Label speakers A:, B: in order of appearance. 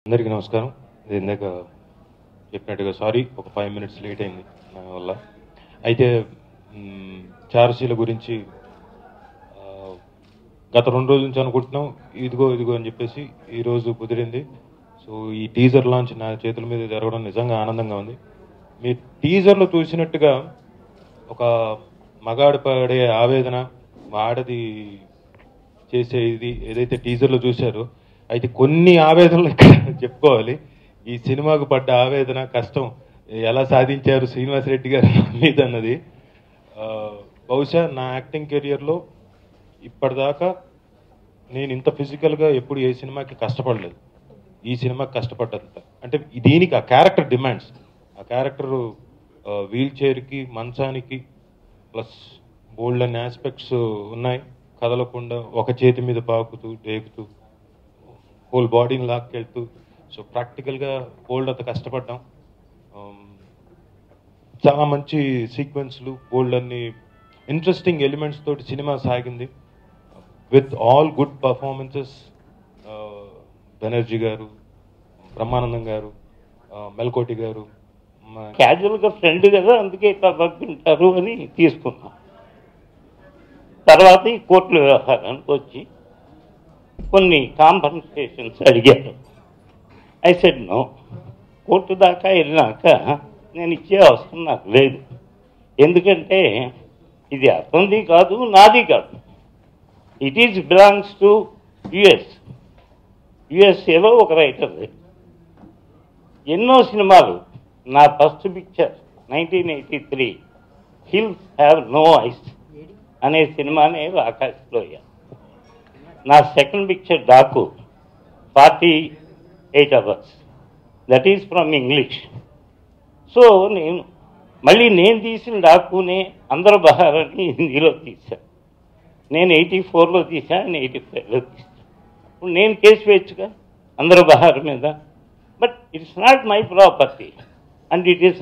A: అందరికీ నమస్కారం. ఇందాక చెప్పినట్టుగా సారీ, ఒక 5 minutes లేట్ అయింది నా వల్ల. అయితే చార్సీల గురించి గత 2 రోజుల నుంచి అనుకుంటున్నాం, ఇదిగో అని చెప్పేసి ఈరోజు కుదిరింది. సో ఈ టీజర్ లాంచ్ నా చేతుల మీద జరగడం నిజంగా ఆనందంగా ఉంది. మీ టీజర్లో చూసినట్టుగా ఒక మగాడు పడే ఆవేదన, ఆడది చేసే ఇది ఏదైతే టీజర్లో చూశారో, అయితే కొన్ని ఆవేదనలు ఇక్కడ చెప్పుకోవాలి. ఈ సినిమాకు పడ్డ ఆవేదన, కష్టం ఎలా సాధించారు శ్రీనివాసరెడ్డి గారు మీద అన్నది బహుశా నా యాక్టింగ్ కెరియర్లో ఇప్పటిదాకా నేను ఇంత ఫిజికల్గా ఎప్పుడు ఏ సినిమాకి కష్టపడలేదు. ఈ సినిమాకి కష్టపడ్డంత అంటే దీనికి ఆ క్యారెక్టర్ డిమాండ్స్, ఆ క్యారెక్టర్ వీల్ చైర్కి, మంచానికి ప్లస్ బోల్డ్ అనే ఆస్పెక్ట్స్ ఉన్నాయి. కదలకుండా ఒక చేతి మీద పాకుతూ రేగుతూ హోల్ బాడీని లాక్కెళ్తూ, సో ప్రాక్టికల్గా బోల్డ్ అంత కష్టపడ్డాం. చాలా మంచి సీక్వెన్స్లు, బోల్డ్ అన్ని ఇంట్రెస్టింగ్ ఎలిమెంట్స్ తోటి సినిమా సాగింది. With all good performances. Banerjee గారు, బ్రహ్మానందం గారు, మెల్కోటి గారు.
B: క్యాజువల్గా ఫ్రెండ్ కదా, అందుకే ఇట్లా తింటారు అని తీసుకున్నాం. తర్వాత ఈ కోర్టుల వ్యవహారానికి వచ్చి కొన్ని కాంపన్సేషన్స్ అడిగారు. I said no. కోర్టు దాకా వెళ్ళినాక నేను ఇచ్చే అవసరం నాకు లేదు. ఎందుకంటే ఇది అతనిది కాదు, నాది కాదు. ఇట్ ఈజ్ బిలాంగ్స్ టు యుఎస్ఏలో ఒక రైటర్ది. ఎన్నో సినిమాలు, నా first picture 1983 hills have no eyes అనే సినిమానే ఆకాశంలో అయ్యా. నా second picture Daku 48 hours, that is from English. So నేను తీసిన డాకునే అందరూ బహారని హిందీలో తీశాను. నేను 84లో తీశాను, నేను 85లో తీశాను. ఇప్పుడు నేను కేసు వేయచ్చుగా అందరూ బహార్ మీద. But it's not my property and it is